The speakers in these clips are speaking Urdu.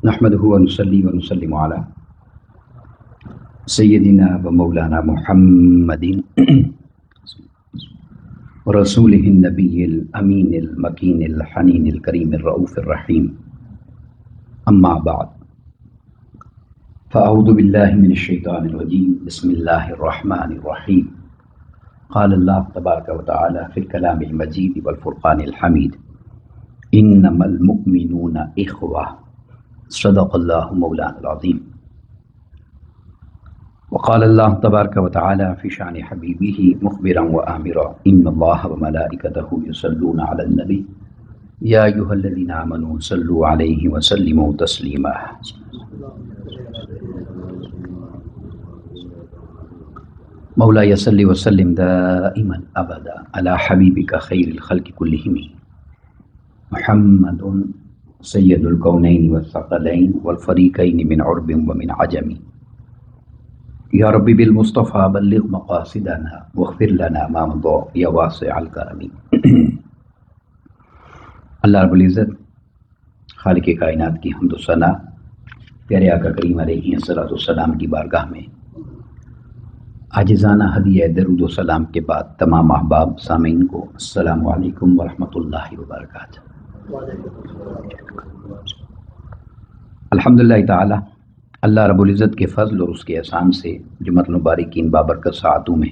نحمده ونصلي ونسلم على سيدنا ومولانا محمد ورسوله النبي الأمين المكين الحنين الكريم الرؤوف الرحيم. أما بعد، فأعوذ بالله من الشيطان الرجيم. بسم الله الرحمن الرحيم. قال الله تبارك وتعالى في الكلام المجيد والفرقان الحميد: إنما المؤمنون إخوة. صدق الله مولانا العظيم. وقال الله تبارك وتعالى في شأن حبيبه مخبرا وآمرا: إن الله وملائكته يصلون على النبي يا أيها الذين آمنوا صلوا عليه وسلموا تسليما. مولاي صل وسلم دائما أبدا على حبيبك خير الخلق كلهم محمد سید الکونین والثقلین والفریقین من عرب ومن عجم. یا ربی بالمصطفیٰ بلغ مقاصدنا واغفر لنا ما مضى یا واسع الکرم. اللہ رب العزت خالق کائنات کی حمد و ثنا پیارے آقا کریم علیہ الصلوۃ والسلام کی بارگاہ میں عاجزانہ ہدیہ درود و سلام کے بعد تمام احباب سامعین کو السلام علیکم ورحمۃ اللہ وبرکاتہ. الحمدللہ تعالی اللہ رب العزت کے فضل اور اس کے احسان سے جمعۃ المبارکین بابرکت ساعتوں میں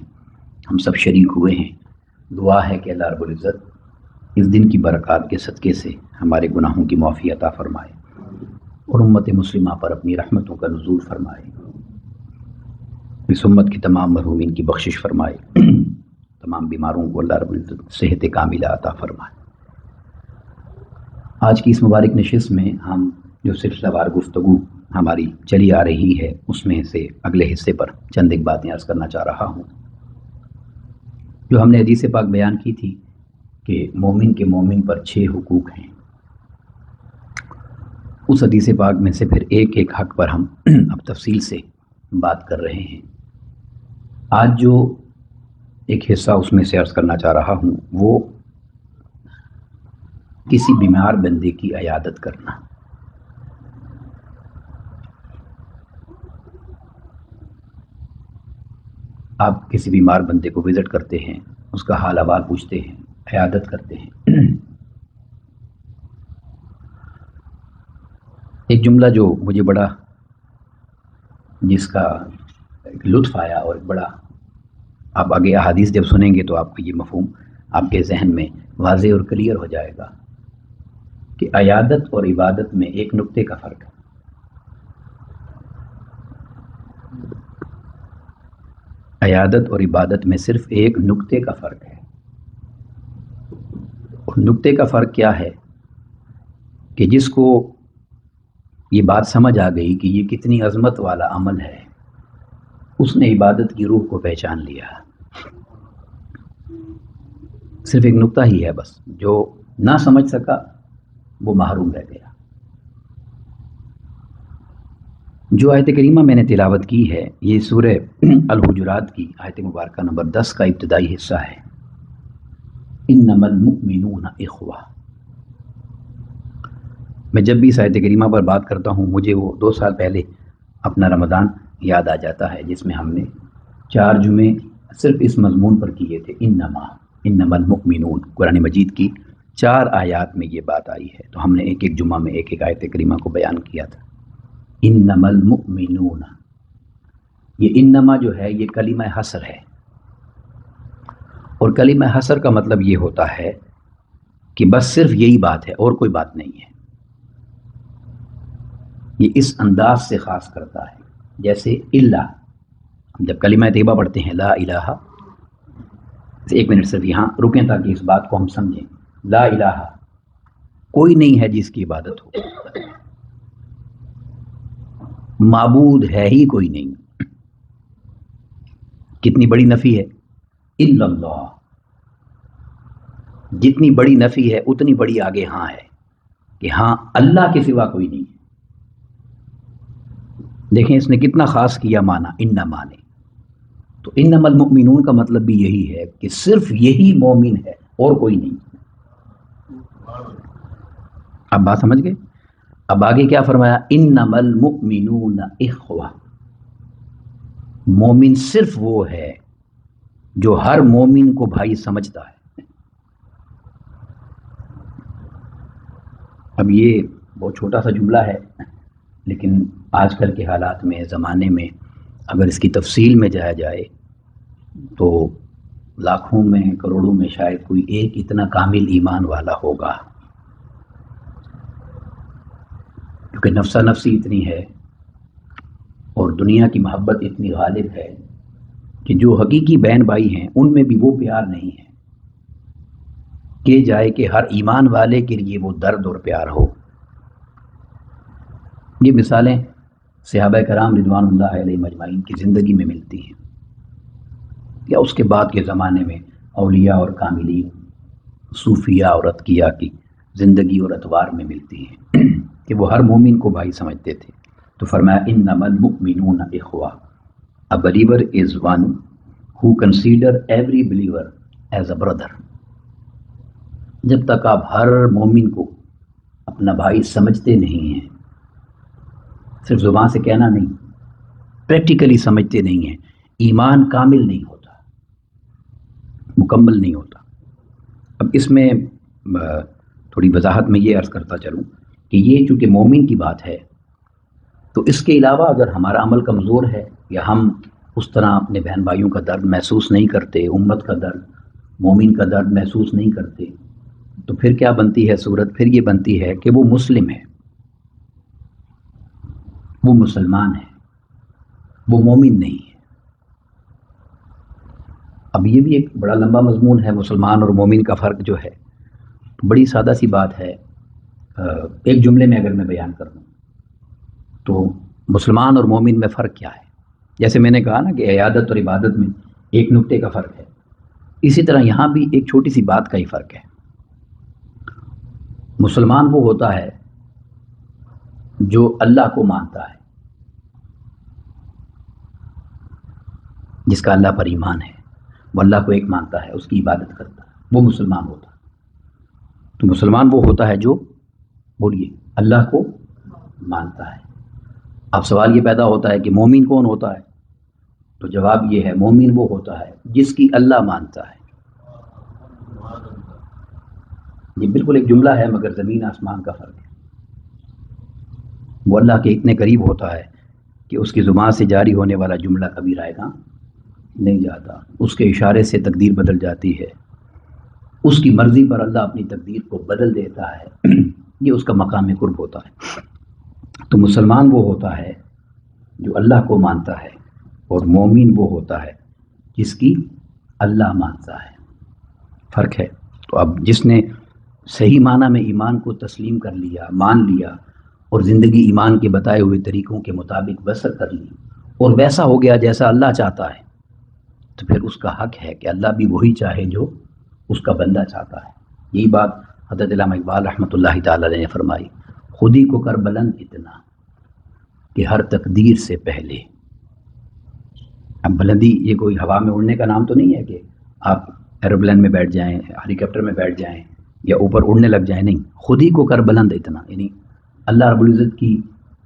ہم سب شریک ہوئے ہیں. دعا ہے کہ اللہ رب العزت اس دن کی برکات کے صدقے سے ہمارے گناہوں کی معافی عطا فرمائے اور امت مسلمہ پر اپنی رحمتوں کا نزول فرمائے. اس امت کی تمام مرحومین کی بخشش فرمائے. تمام بیماروں کو اللہ رب العزت صحت کاملہ عطا فرمائے. آج کی اس مبارک نشست میں ہم جو سلسلہ وار گفتگو ہماری چلی آ رہی ہے اس میں سے اگلے حصے پر چند ایک باتیں عرض کرنا چاہ رہا ہوں. جو ہم نے حدیث پاک بیان کی تھی کہ مومن کے مومن پر 6 حقوق ہیں، اس حدیث پاک میں سے پھر ایک ایک حق پر ہم اب تفصیل سے بات کر رہے ہیں. آج جو ایک حصہ اس میں سے عرض کرنا چاہ رہا ہوں وہ کسی بیمار بندے کی عیادت کرنا. آپ کسی بیمار بندے کو وزٹ کرتے ہیں، اس کا حال احوال پوچھتے ہیں، عیادت کرتے ہیں. ایک جملہ جو مجھے بڑا جس کا ایک لطف آیا اور بڑا آپ آگے احادیث جب سنیں گے تو آپ کو یہ مفہوم آپ کے ذہن میں واضح اور کلیئر ہو جائے گا کہ عیادت اور عبادت میں ایک نقطے کا فرق ہے. عیادت اور عبادت میں صرف ایک نقطے کا فرق ہے. اور نقطے کا فرق کیا ہے کہ جس کو یہ بات سمجھ آ گئی کہ یہ کتنی عظمت والا عمل ہے، اس نے عبادت کی روح کو پہچان لیا. صرف ایک نقطہ ہی ہے بس، جو نہ سمجھ سکا وہ محروم رہ گیا. جو آیت کریمہ میں نے تلاوت کی ہے یہ سورہ الحجرات کی آیت مبارکہ نمبر 10 کا ابتدائی حصہ ہے. انما المؤمنون اخوہ. میں جب بھی اس آیت کریمہ پر بات کرتا ہوں مجھے وہ 2 سال پہلے اپنا رمضان یاد آ جاتا ہے جس میں ہم نے 4 جمعے صرف اس مضمون پر کیے تھے. انما المؤمنون قرآن مجید کی 4 آیات میں یہ بات آئی ہے، تو ہم نے ایک ایک جمعہ میں ایک ایک آیت کریمہ کو بیان کیا تھا. انما المؤمنون، یہ انما جو ہے یہ کلمہ حصر ہے، اور کلمہ حصر کا مطلب یہ ہوتا ہے کہ بس صرف یہی بات ہے اور کوئی بات نہیں ہے. یہ اس انداز سے خاص کرتا ہے جیسے اللہ، جب کلمہ طیبہ پڑھتے ہیں لا الہ، 1 منٹ صرف یہاں رکیں تاکہ اس بات کو ہم سمجھیں. لا الہ، کوئی نہیں ہے جس کی عبادت ہو، معبود ہے ہی کوئی نہیں. کتنی بڑی نفی ہے. الا اللہ، جتنی بڑی نفی ہے اتنی بڑی آگے ہاں ہے کہ ہاں اللہ کے سوا کوئی نہیں ہے. دیکھیں اس نے کتنا خاص کیا معنی انما نے. تو انما المؤمنون کا مطلب بھی یہی ہے کہ صرف یہی مومن ہے اور کوئی نہیں. اب بات سمجھ گئے؟ اب آگے کیا فرمایا؟ انما المؤمنون اخوہ، مومن صرف وہ ہے جو ہر مومن کو بھائی سمجھتا ہے۔ اب یہ بہت چھوٹا سا جملہ ہے، لیکن آج کل کے حالات میں، زمانے میں اگر اس کی تفصیل میں جایا جائے تو لاکھوں میں، کروڑوں میں شاید کوئی ایک اتنا کامل ایمان والا ہوگا، کیونکہ نفسہ نفسی اتنی ہے اور دنیا کی محبت اتنی غالب ہے کہ جو حقیقی بہن بھائی ہیں ان میں بھی وہ پیار نہیں ہے کہ جائے کہ ہر ایمان والے کے لیے وہ درد اور پیار ہو۔ یہ مثالیں صحابہ کرام رضوان اللہ علیہ مجمعین کی زندگی میں ملتی ہیں، یا اس کے بعد کے زمانے میں اولیاء اور کاملین، صوفیاء اور اتقیاء کی زندگی اور اطوار میں ملتی ہیں کہ وہ ہر مومن کو بھائی سمجھتے تھے۔ تو فرمایا انما المؤمنون اخوہ، a believer is one who consider every believer as a brother۔ جب تک آپ ہر مومن کو اپنا بھائی سمجھتے نہیں ہیں، صرف زبان سے کہنا نہیں، پریکٹیکلی سمجھتے نہیں ہیں، ایمان کامل نہیں ہوتا، مکمل نہیں ہوتا۔ اب اس میں تھوڑی وضاحت میں یہ عرض کرتا چلوں کہ یہ چونکہ مومن کی بات ہے، تو اس کے علاوہ اگر ہمارا عمل کمزور ہے یا ہم اس طرح اپنے بہن بھائیوں کا درد محسوس نہیں کرتے، امت کا درد، مومن کا درد محسوس نہیں کرتے، تو پھر کیا بنتی ہے صورت؟ پھر یہ بنتی ہے کہ وہ مسلم ہے، وہ مسلمان ہے، وہ مومن نہیں ہے۔ اب یہ بھی ایک بڑا لمبا مضمون ہے، مسلمان اور مومن کا فرق جو ہے، بڑی سادہ سی بات ہے۔ ایک جملے میں اگر میں بیان کر دوں تو مسلمان اور مومن میں فرق کیا ہے؟ جیسے میں نے کہا نا کہ عیادت اور عبادت میں ایک نقطے کا فرق ہے، اسی طرح یہاں بھی ایک چھوٹی سی بات کا ہی فرق ہے۔ مسلمان وہ ہوتا ہے جو اللہ کو مانتا ہے، جس کا اللہ پر ایمان ہے، وہ اللہ کو ایک مانتا ہے، اس کی عبادت کرتا ہے، وہ مسلمان ہوتا ہے۔ تو مسلمان وہ ہوتا ہے جو، بولیے، اللہ کو مانتا ہے۔ اب سوال یہ پیدا ہوتا ہے کہ مومن کون ہوتا ہے؟ تو جواب یہ ہے، مومن وہ ہوتا ہے جس کی اللہ مانتا ہے۔ یہ بالکل ایک جملہ ہے مگر زمین آسمان کا فرق ہے۔ وہ اللہ کے اتنے قریب ہوتا ہے کہ اس کی زبان سے جاری ہونے والا جملہ کبھی رائے گا نہیں جاتا، اس کے اشارے سے تقدیر بدل جاتی ہے، اس کی مرضی پر اللہ اپنی تقدیر کو بدل دیتا ہے، یہ اس کا مقام قرب ہوتا ہے۔ تو مسلمان وہ ہوتا ہے جو اللہ کو مانتا ہے، اور مومن وہ ہوتا ہے جس کی اللہ مانتا ہے۔ فرق ہے۔ تو اب جس نے صحیح معنی میں ایمان کو تسلیم کر لیا، مان لیا، اور زندگی ایمان کے بتائے ہوئے طریقوں کے مطابق بسر کر لی، اور ویسا ہو گیا جیسا اللہ چاہتا ہے، تو پھر اس کا حق ہے کہ اللہ بھی وہی چاہے جو اس کا بندہ چاہتا ہے۔ یہی بات حضرت علامہ اقبال رحمۃ اللہ تعالی علیہ نے فرمائی، خود ہی کو کر بلند اتنا کہ ہر تقدیر سے پہلے۔ اب بلندی یہ کوئی ہوا میں اڑنے کا نام تو نہیں ہے کہ آپ ایروپلین میں بیٹھ جائیں، ہیلی کاپٹر میں بیٹھ جائیں یا اوپر اڑنے لگ جائیں، نہیں، خود ہی کو کر بلند اتنا، یعنی اللہ رب العزت کی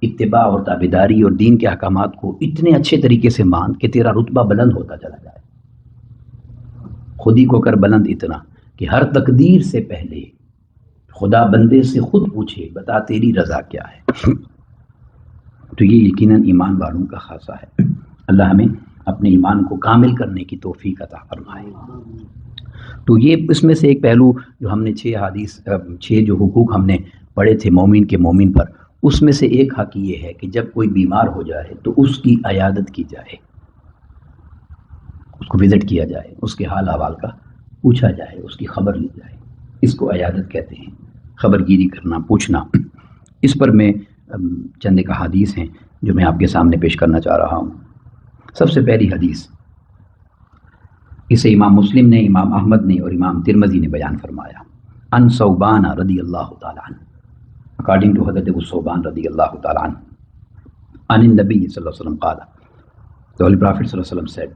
اتباع اور تابعداری اور دین کے احکامات کو اتنے اچھے طریقے سے مان کہ تیرا رتبہ بلند ہوتا چلا جائے۔ خود ہی کو کر بلند اتنا کہ ہر تقدیر سے پہلے خدا بندے سے خود پوچھے، بتا تیری رضا کیا ہے۔ تو یہ یقیناً ایمان والوں کا خاصہ ہے۔ اللہ ہمیں اپنے ایمان کو کامل کرنے کی توفیق عطا فرمائے۔ تو یہ اس میں سے ایک پہلو جو ہم نے 6 جو حقوق ہم نے پڑھے تھے مومن کے مومن پر، اس میں سے ایک حق یہ ہے کہ جب کوئی بیمار ہو جائے تو اس کی عیادت کی جائے، اس کو وزٹ کیا جائے، اس کے حال احوال کا پوچھا جائے، اس کی خبر لی جائے۔ اس کو عیادت کہتے ہیں، خبر گیری کرنا، پوچھنا۔ اس پر میں چند ایک احادیث ہیں جو میں آپ کے سامنے پیش کرنا چاہ رہا ہوں۔ سب سے پہلی حدیث، اسے امام مسلم نے، امام احمد نے اور امام ترمذی نے بیان فرمایا۔ ان ثوبان رضی اللہ تعالیٰ عنہ، اکارڈنگ ٹو حضرت ابو ثوبان رضی اللہ تعالیٰ عنہ، عن النبی صلی اللہ علیہ وسلم قال، the Holy Prophet صلی اللہ علیہ وسلم said،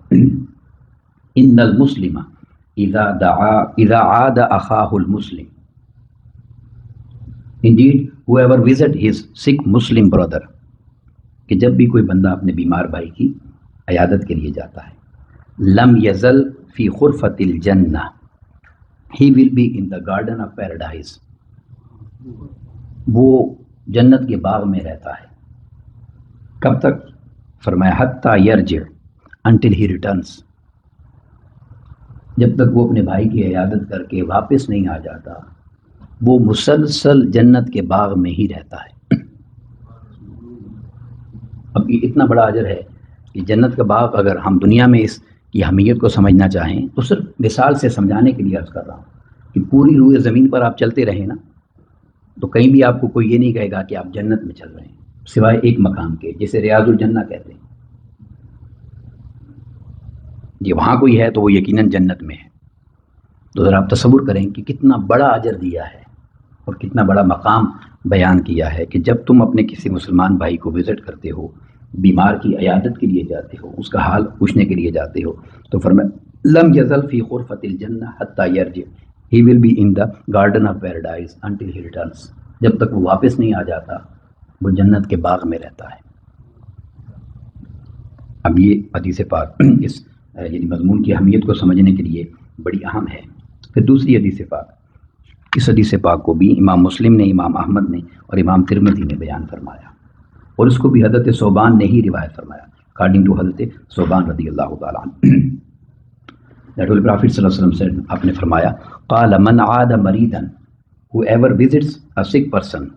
ان المسلم اذا عاد اخاہ المسلم Indeed, whoever visit his sick Muslim brother, کہ جب بھی کوئی بندہ اپنے بیمار بھائی کی عیادت کے لیے جاتا ہے، لم یزل فی خرفۃ الجنہ، he will be in the garden of paradise، وہ جنت کے باغ میں رہتا ہے۔ کب تک؟ فرمایا حتی یرجع، until he returns، جب تک وہ اپنے بھائی کی عیادت کر کے واپس نہیں آ جاتا، وہ مسلسل جنت کے باغ میں ہی رہتا ہے۔ اب یہ اتنا بڑا اجر ہے کہ جنت کا باغ، اگر ہم دنیا میں اس کی اہمیت کو سمجھنا چاہیں تو صرف مثال سے سمجھانے کے لیے عرض کر رہا ہوں کہ پوری روئے زمین پر آپ چلتے رہیں نا تو کہیں بھی آپ کو کوئی یہ نہیں کہے گا کہ آپ جنت میں چل رہے ہیں، سوائے ایک مقام کے جسے ریاض الجنہ کہتے ہیں۔ یہ وہاں کوئی ہے تو وہ یقیناً جنت میں ہے۔ تو ذرا آپ تصور کریں کہ کتنا بڑا اجر دیا ہے اور کتنا بڑا مقام بیان کیا ہے کہ جب تم اپنے کسی مسلمان بھائی کو وزٹ کرتے ہو، بیمار کی عیادت کے لیے جاتے ہو، اس کا حال پوچھنے کے لیے جاتے ہو، تو فرمایا لم یزل فی خرفۃ الجنہ حتی یرجع، he will be in the garden of paradise until he returns, جب تک وہ واپس نہیں آ جاتا وہ جنت کے باغ میں رہتا ہے۔ اب یہ حدیث پاک اس یعنی مضمون کی اہمیت کو سمجھنے کے لیے بڑی اہم ہے۔ پھر دوسری حدیث پاک، اس حدیث پاک کو بھی امام مسلم نے، امام احمد نے اور امام ترمذی نے بیان فرمایا، اور اس کو بھی حضرت ثوبان نے ہی روایت فرمایا، اکارڈنگ ٹو حضرت ثوبان رضی اللہ تعالیٰ عنہ۔ That Holy Prophet صلی اللہ علیہ وسلم said، آپ نے فرمایا قال من عاد مریضا، whoever visits a sick person،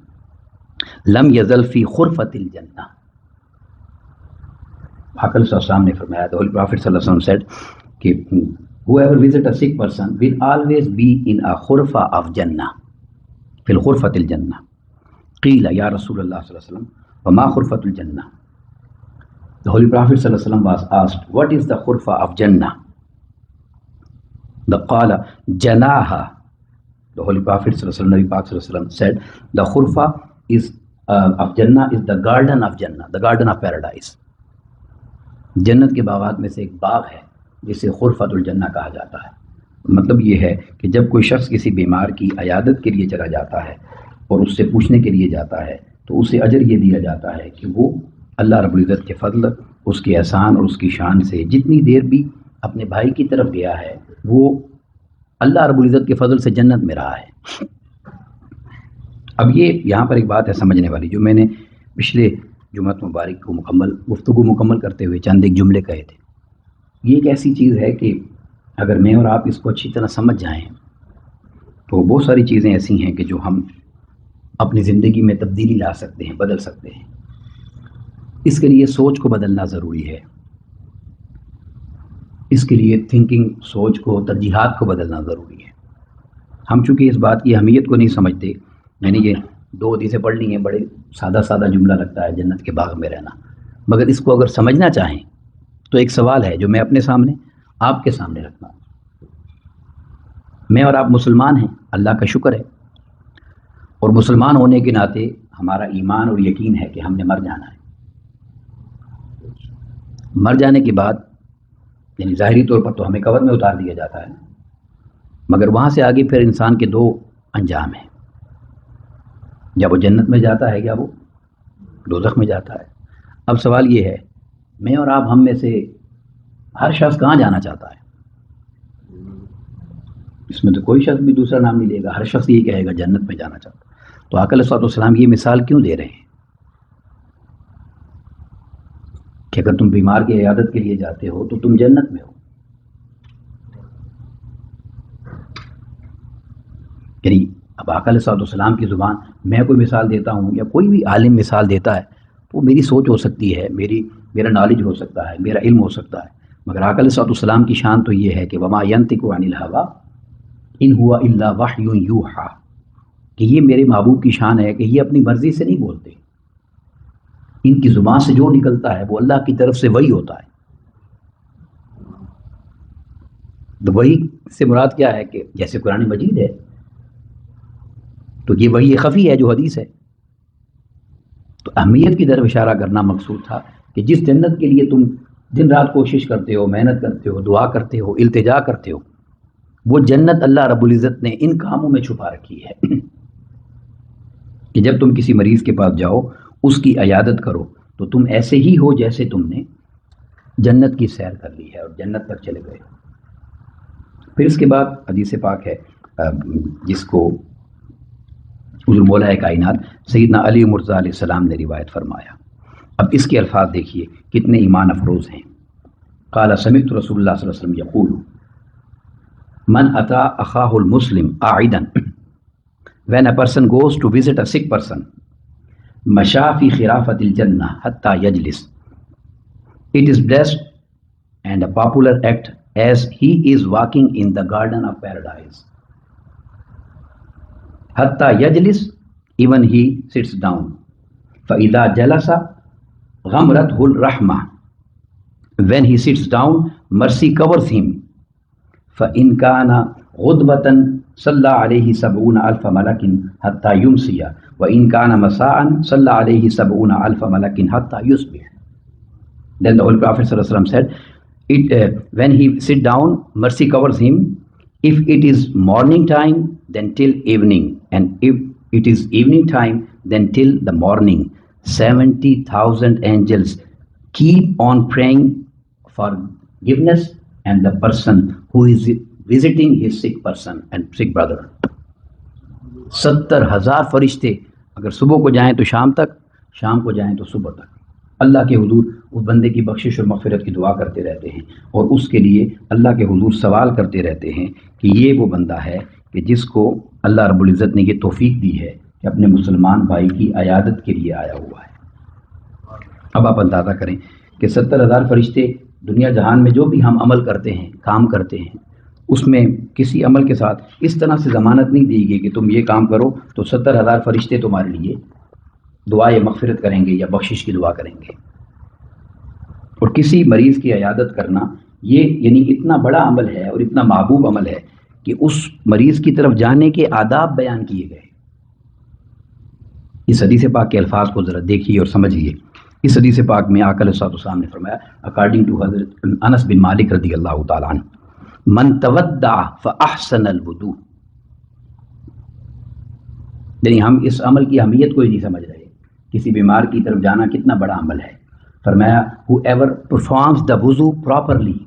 لم یزل فی خرفۃ الجنہ۔ حقل صلی اللہ علیہ وسلم نے فرمایا، the Holy Prophet صلی اللہ علیہ وسلم said کہ whoever visits a sick person will always be in a khurfa of jannah، فی الخرفۃ الجنہ۔ قیل یا رسول اللہ صلی اللہ علیہ وسلم وما خرفۃ الجنہ، the Holy Prophet صلی اللہ علیہ وسلم was asked what is the khurfa of jannah، the قال جناحا، the Holy Prophet صلی اللہ علیہ وسلم، نبی پاک صلی اللہ علیہ وسلم said the khurfa is of jannah is the garden of jannah، the garden of paradise، جنت کے باغات میں سے ایک باغ ہے جسے خرفۃ الجنہ کہا جاتا ہے۔ مطلب یہ ہے کہ جب کوئی شخص کسی بیمار کی عیادت کے لیے چلا جاتا ہے اور اس سے پوچھنے کے لیے جاتا ہے تو اسے اجر یہ دیا جاتا ہے کہ وہ اللہ رب العزت کے فضل، اس کے احسان اور اس کی شان سے جتنی دیر بھی اپنے بھائی کی طرف گیا ہے وہ اللہ رب العزت کے فضل سے جنت میں رہا ہے۔ اب یہ یہاں پر ایک بات ہے سمجھنے والی، جو میں نے پچھلے جمعۃ مبارک کو گفتگو مکمل کرتے ہوئے چند ایک جملے کہے تھے۔ یہ ایک ایسی چیز ہے کہ اگر میں اور آپ اس کو اچھی طرح سمجھ جائیں تو بہت ساری چیزیں ایسی ہیں کہ جو ہم اپنی زندگی میں تبدیلی لا سکتے ہیں، بدل سکتے ہیں۔ اس کے لیے سوچ کو بدلنا ضروری ہے، اس کے لیے تھنکنگ، سوچ کو، ترجیحات کو بدلنا ضروری ہے۔ ہم چونکہ اس بات کی اہمیت کو نہیں سمجھتے، میں نے یہ 2 حدیثیں پڑھ لی ہیں، بڑے سادہ سادہ جملہ لگتا ہے جنت کے باغ میں رہنا، مگر اس کو اگر سمجھنا چاہیں تو ایک سوال ہے جو میں اپنے سامنے، آپ کے سامنے رکھنا ہوں۔ میں اور آپ مسلمان ہیں، اللہ کا شکر ہے، اور مسلمان ہونے کے ناطے ہمارا ایمان اور یقین ہے کہ ہم نے مر جانا ہے۔ مر جانے کے بعد یعنی ظاہری طور پر تو ہمیں قبر میں اتار دیا جاتا ہے، مگر وہاں سے آگے پھر انسان کے 2 انجام ہیں، یا وہ جنت میں جاتا ہے یا وہ دوزخ میں جاتا ہے۔ اب سوال یہ ہے، میں اور آپ ہم میں سے ہر شخص کہاں جانا چاہتا ہے؟ اس میں تو کوئی شخص بھی دوسرا نام نہیں لے گا، ہر شخص یہ کہے گا جنت میں جانا چاہتا ہے۔ تو آقا علیہ السلام یہ مثال کیوں دے رہے ہیں کہ اگر تم بیمار کی عیادت کے لیے جاتے ہو تو تم جنت میں ہو؟ یعنی اب آقا علیہ السلام کی زبان میں کوئی مثال دیتا ہوں یا کوئی بھی عالم مثال دیتا ہے، وہ میری سوچ ہو سکتی ہے، میرا نالج ہو سکتا ہے، میرا علم ہو سکتا ہے، مگر آقا علیہ السلام کی شان تو یہ ہے کہ وما ینطق عن الہویٰ ان ہوا الا وحی یوحیٰ، کہ یہ میرے محبوب کی شان ہے کہ یہ اپنی مرضی سے نہیں بولتے، ان کی زبان سے جو نکلتا ہے وہ اللہ کی طرف سے وحی ہوتا ہے۔ تو وحی سے مراد کیا ہے کہ جیسے قرآن مجید ہے تو یہ وحی خفی ہے جو حدیث ہے۔ تو اہمیت کی طرف اشارہ کرنا مقصود تھا کہ جس جنت کے لیے تم دن رات کوشش کرتے ہو، محنت کرتے ہو، دعا کرتے ہو، التجا کرتے ہو، وہ جنت اللہ رب العزت نے ان کاموں میں چھپا رکھی ہے۔ کہ جب تم کسی مریض کے پاس جاؤ اس کی عیادت کرو تو تم ایسے ہی ہو جیسے تم نے جنت کی سیر کر لی ہے اور جنت تک چلے گئے ہو۔ پھر اس کے بعد حدیث پاک ہے جس کو حضور مولا کائنات سیدنا علی مرتضیٰ علیہ السلام نے روایت فرمایا۔ اب اس کے الفاظ دیکھیے کتنے ایمان افروز ہیں۔ قال سمعت رسول اللہ صلی اللہ علیہ وسلم یقول من اتا اخاہ المسلم عائدا when a person goes to visit a sick person مشى في خرافة الجنة حتى يجلس it is blessed and a popular act as he is walking in the garden of paradise حتى يجلس even he sits down فإذا جلس غمرته الرحمة when he sits down mercy covers him فإن كان غدوة صلى عليه 70,000 ملك حتى يمسي وإن كان مساء صلى عليه 70,000 ملك حتى يصبح. Then the Holy Prophet ﷺ said, when he sit down, mercy covers him. If it is morning time, then till evening, and if it is evening time, then till the morning. 70,000 angels keep on praying for forgiveness and the person who is visiting his sick person and sick brother. 70,000 فرشتے اگر صبح کو جائیں تو شام تک، شام کو جائیں تو صبح تک اللہ کے حضور اس بندے کی بخشش اور مغفرت کی دعا کرتے رہتے ہیں اور اس کے لیے اللہ کے حضور سوال کرتے رہتے ہیں کہ یہ وہ بندہ ہے کہ جس کو اللہ رب العزت نے یہ توفیق دی ہے کہ اپنے مسلمان بھائی کی عیادت کے لیے آیا ہوا ہے۔ اب آپ اندازہ کریں کہ 70,000 فرشتے دنیا جہان میں جو بھی ہم عمل کرتے ہیں، کام کرتے ہیں، اس میں کسی عمل کے ساتھ اس طرح سے ضمانت نہیں دی گئی کہ تم یہ کام کرو تو 70,000 فرشتے تمہارے لیے دعائے مغفرت کریں گے یا بخشش کی دعا کریں گے۔ اور کسی مریض کی عیادت کرنا یہ یعنی اتنا بڑا عمل ہے اور اتنا محبوب عمل ہے کہ اس مریض کی طرف جانے کے آداب بیان کیے گئے۔ اس حدیث پاک کے الفاظ کو ذرا دیکھیے اور سمجھیے۔ اس حدیث پاک میں آقا علیہ السلام نے فرمایا اکارڈنگ ٹو حضرت انس بن مالک رضی اللہ تعالیٰ عنہ من تودع فاحسن الوضوء، یعنی ہم اس عمل کی اہمیت کو ہی نہیں سمجھ رہے، کسی بیمار کی طرف جانا کتنا بڑا عمل ہے۔ فرمایا whoever performs the wudu properly،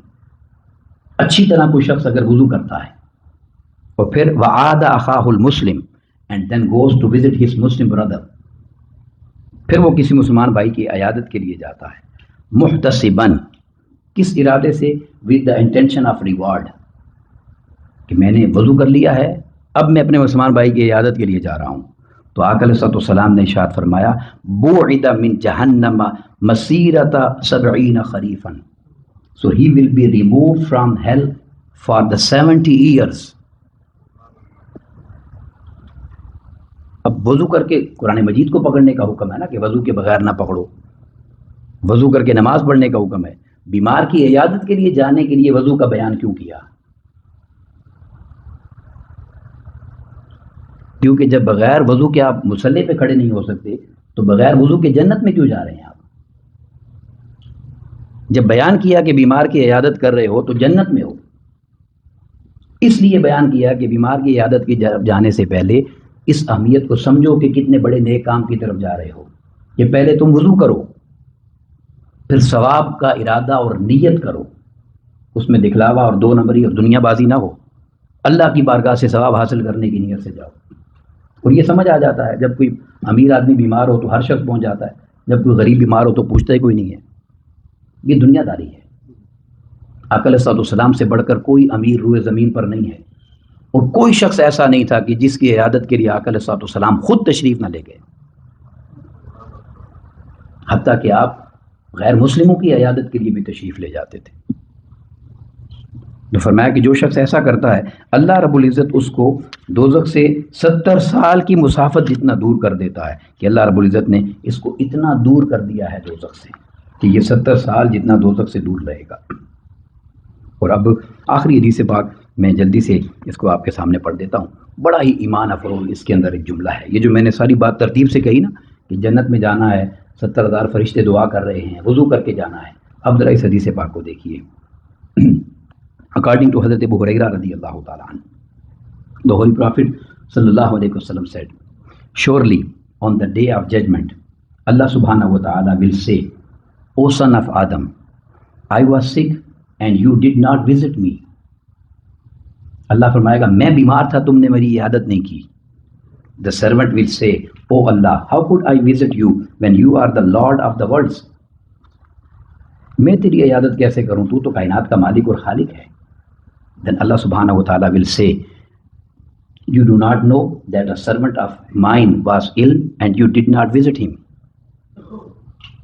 اچھی طرح کوئی شخص اگر وضو کرتا ہے اور پھر وعاد اخاہ المسلم and then goes to visit his Muslim brother، پھر وہ کسی مسلمان بھائی کی عیادت کے لیے جاتا ہے محتسباً، کس ارادے سے؟ with the intention of reward، کہ میں نے وضو کر لیا ہے اب میں اپنے مسلمان بھائی کی عیادت کے لیے جا رہا ہوں، تو آقا علیہ السلام نے ارشاد فرمایا بعد من جہنم مسیرۃ 70 خریفا، so he will be removed from hell for the 70 years۔ اب وضو کر کے قرآن مجید کو پکڑنے کا حکم ہے نا کہ وضو کے بغیر نہ پکڑو، وضو کر کے نماز پڑھنے کا حکم ہے، بیمار کی عیادت کے لیے جانے کے لیے وضو کا بیان کیوں کیا؟ کیونکہ جب بغیر وضو کے آپ مصلی پہ کھڑے نہیں ہو سکتے تو بغیر وضو کے جنت میں کیوں جا رہے ہیں آپ؟ جب بیان کیا کہ بیمار کی عیادت کر رہے ہو تو جنت میں ہو، اس لیے بیان کیا کہ بیمار کی عیادت کی جانے سے پہلے اس اہمیت کو سمجھو کہ کتنے بڑے نیک کام کی طرف جا رہے ہو، کہ پہلے تم وضو کرو، پھر ثواب کا ارادہ اور نیت کرو، اس میں دکھلاوا اور دو نمبری اور دنیا بازی نہ ہو، اللہ کی بارگاہ سے ثواب حاصل کرنے کی نیت سے جاؤ۔ اور یہ سمجھ آ جاتا ہے جب کوئی امیر آدمی بیمار ہو تو ہر شخص پہنچ جاتا ہے، جب کوئی غریب بیمار ہو تو پوچھتا ہی کوئی نہیں ہے، یہ دنیا داری ہے۔ آقا علیہ السلام سے بڑھ کر کوئی امیر روئے زمین پر نہیں ہے، اور کوئی شخص ایسا نہیں تھا کہ جس کی عیادت کے لیے آقا علیہ السلام خود تشریف نہ لے گئے، حتیٰ کہ آپ غیر مسلموں کی عیادت کے لیے بھی تشریف لے جاتے تھے۔ تو فرمایا کہ جو شخص ایسا کرتا ہے اللہ رب العزت اس کو دوزخ سے 70 سال کی مسافت جتنا دور کر دیتا ہے، کہ اللہ رب العزت نے اس کو اتنا دور کر دیا ہے دوزخ سے کہ یہ 70 سال جتنا دوزخ سے دور رہے گا۔ اور اب آخری حدیث پاک میں جلدی سے اس کو آپ کے سامنے پڑھ دیتا ہوں، بڑا ہی ایمان افروز اس کے اندر ایک جملہ ہے۔ یہ جو میں نے ساری بات ترتیب سے کہی نا کہ جنت میں جانا ہے، 70,000 فرشتے دعا کر رہے ہیں، وضو کر کے جانا ہے، اب ذرا اس حدیث پاک کو دیکھیے۔ According to Hazrat Abu Hurairah radiallahu ta'ala anhu, the Holy Prophet sallallahu alayhi wasallam said, surely on the day of judgment, Allah subhanahu wa ta'ala will say, O son of Adam, I was sick and you did not visit me. اللہ فرمائے گا میں بیمار تھا تم نے میری عیادت نہیں کی. The servant will say, O Allah, how could I visit you when you are the Lord of the worlds? میں تیری عیادت کیسے کروں, تو کائنات کا مالک اور خالق ہے. Then Allah subhanahu wa ta'ala will say, you do not know that a servant of mine was ill and you did not visit him.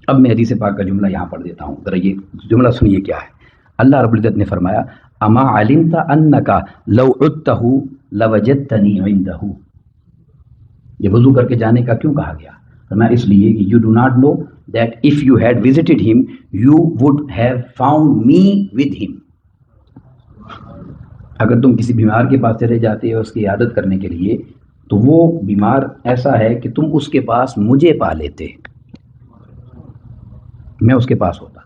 اب میں حدیث پاک کا جملہ یہاں پڑھ دیتا ہوں, ذرا یہ جملہ سنیے کیا ہے. اللہ رب العزت نے فرمایا, اما علمت انک لو عدتہ لوجدتنی عندہ. یہ وضو کر کے جانے کا کیوں کہا گیا؟ فرمایا اس لیے کہ you do not know that if you had visited him you would have found me with him. اگر تم کسی بیمار کے پاس چلے جاتے ہو اس کی عیادت کرنے کے لیے تو وہ بیمار ایسا ہے کہ تم اس کے پاس مجھے پا لیتے, میں اس کے پاس ہوتا.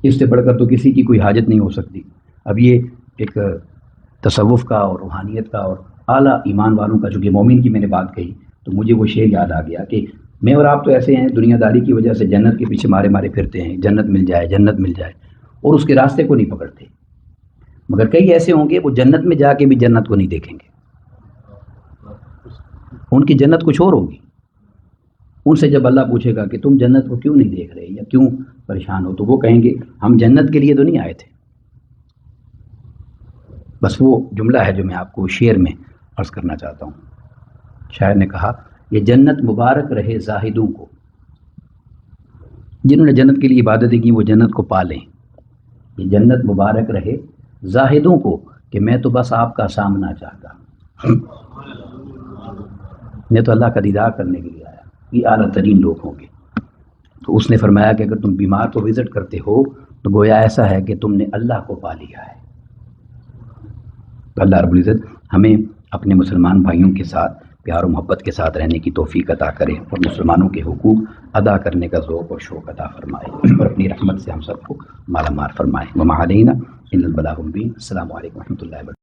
اس سے بڑھ کر تو کسی کی کوئی حاجت نہیں ہو سکتی. اب یہ ایک تصوف کا اور روحانیت کا اور اعلیٰ ایمان والوں کا, چونکہ مومن کی میں نے بات کہی تو مجھے وہ شعر یاد آ گیا کہ میں اور آپ تو ایسے ہیں دنیا داری کی وجہ سے جنت کے پیچھے مارے مارے پھرتے ہیں, جنت مل جائے جنت مل جائے, اور اس کے راستے کو نہیں پکڑتے. مگر کئی ایسے ہوں گے وہ جنت میں جا کے بھی جنت کو نہیں دیکھیں گے, ان کی جنت کچھ اور ہوگی. ان سے جب اللہ پوچھے گا کہ تم جنت کو کیوں نہیں دیکھ رہے یا کیوں پریشان ہو, تو وہ کہیں گے ہم جنت کے لیے تو نہیں آئے تھے. بس وہ جملہ ہے جو میں آپ کو شعر میں عرض کرنا چاہتا ہوں. شاعر نے کہا, یہ جنت مبارک رہے زاہدوں کو, جنہوں نے جنت کے لیے عبادتیں کی وہ جنت کو پا لیں. یہ جنت مبارک رہے زاہدوں کو کہ میں تو بس آپ کا سامنا چاہتا ہوں, میں تو اللہ کا دیدار کرنے کے لیے آیا. یہ اعلیٰ ترین لوگ ہوں گے. تو اس نے فرمایا کہ اگر تم بیمار کو وزٹ کرتے ہو تو گویا ایسا ہے کہ تم نے اللہ کو پا لیا ہے. تو اللہ رب العزت ہمیں اپنے مسلمان بھائیوں کے ساتھ پیار و محبت کے ساتھ رہنے کی توفیق عطا کرے اور مسلمانوں کے حقوق ادا کرنے کا ذوق اور شوق عطا فرمائے اور اپنی رحمت سے ہم سب کو مالا مال فرمائے. وما علینا الا البلاغ المبین. السلام علیکم و رحمۃ اللہ وبرکاتہ.